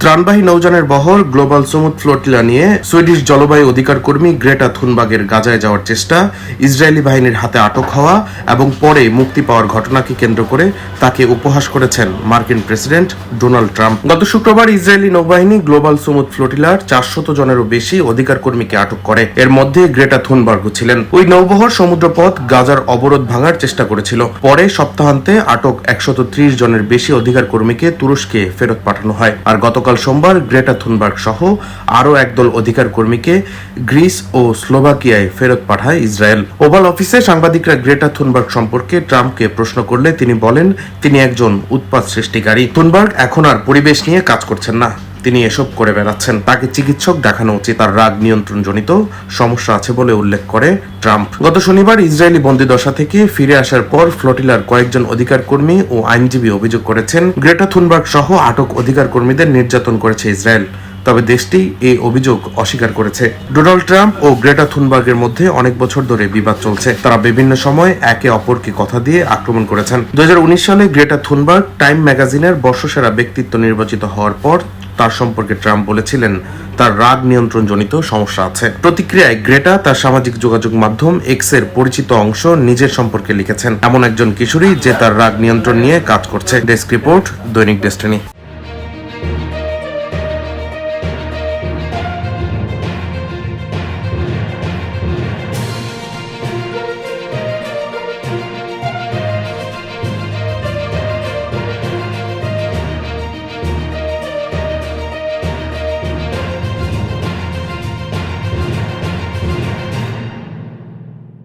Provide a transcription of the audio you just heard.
ত্রাণবাহী নৌযানের বহর global সমুদ flotilla নিয়ে Swedish জলবায়ু অধিকার কর্মী গ্রেটা থুনবার্গের গাজায় যাওয়ার চেষ্টা, ইসরায়েলি বাহিনীর হাতে আটক হওয়া এবং পরে মুক্তি পাওয়ার ঘটনাকে কেন্দ্র করে তাকে উপহাস করেছেন মার্কিন প্রেসিডেন্ট ডোনাল্ড ট্রাম্প। গত শুক্রবার ইসরায়েলি নৌবাহিনী গ্লোবাল সমুদ ফ্লোটিলার 400 জনেরও বেশি অধিকার কর্মীকে আটক করে। এর মধ্যে গ্রেটা থুনবার্গও ছিলেন। ওই নৌবহর সমুদ্রপথ গাজার অবরোধ ভাঙার চেষ্টা করেছিল। পরে সপ্তাহান্তে আটক 130 জনের বেশি অধিকার কর্মীকে তুরস্কে ফেরত পাঠানো হয়। আর গতকাল সোমবার গ্রেটা থুনবার্গ সহ আরও একদল অধিকার কর্মীকে গ্রিস ও স্লোভাকিয়ায় ফেরত পাঠায় ইসরায়েল। ওভাল অফিসে সাংবাদিকরা গ্রেটা থুনবার্গ সম্পর্কে ট্রাম্পকে প্রশ্ন করলে তিনি বলেন তিনি একজন উৎপাত সৃষ্টিকারী। থুনবার্গ এখন আর পরিবেশ নিয়ে কাজ করছেন না, তিনি এসব করে বেড়াচ্ছেন। তাকে চিকিৎসক দেখানো উচিত। তার রাগ নিয়ন্ত্রণ জনিত সমস্যা আছে বলে উল্লেখ করে ট্রাম্প। গত শনিবার ইসরায়েলি বন্দিদশা থেকে ফিরে আসার পর ফ্লোটিলার কয়েকজন অধিকার কর্মী ও আইনজীবী অভিযোগ করেছেন গ্রেটা থুনবার্গ সহ আটক অধিকার কর্মীদের নির্যাতন করেছে ইসরায়েল। তবে দেশটি এই অভিযোগ অস্বীকার করেছে। ডোনাল্ড ট্রাম্প ও গ্রেটা থুনবার্গের মধ্যে অনেক বছর ধরে বিবাদ চলছে। তারা বিভিন্ন সময় একে অপরকে কথা দিয়ে আক্রমণ করেছেন। 2019 সালে গ্রেটা থুনবার্গ টাইম ম্যাগাজিনের বর্ষসেরা ব্যক্তিত্ব নির্বাচিত হওয়ার পর তার সম্পর্কে ট্রাম্প বলেছিলেন তার রাগ নিয়ন্ত্রণ জনিত সমস্যা আছে। প্রতিক্রিয়ায় গ্রেটা তার সামাজিক যোগাযোগ মাধ্যম এক্সের পরিচিত অংশ নিজের সম্পর্কে লিখেছেন, এমন একজন কিশোরী যে তার রাগ নিয়ন্ত্রণ নিয়ে কাজ করছে। ডেস্ক রিপোর্ট, দৈনিক ডেস্টিনি।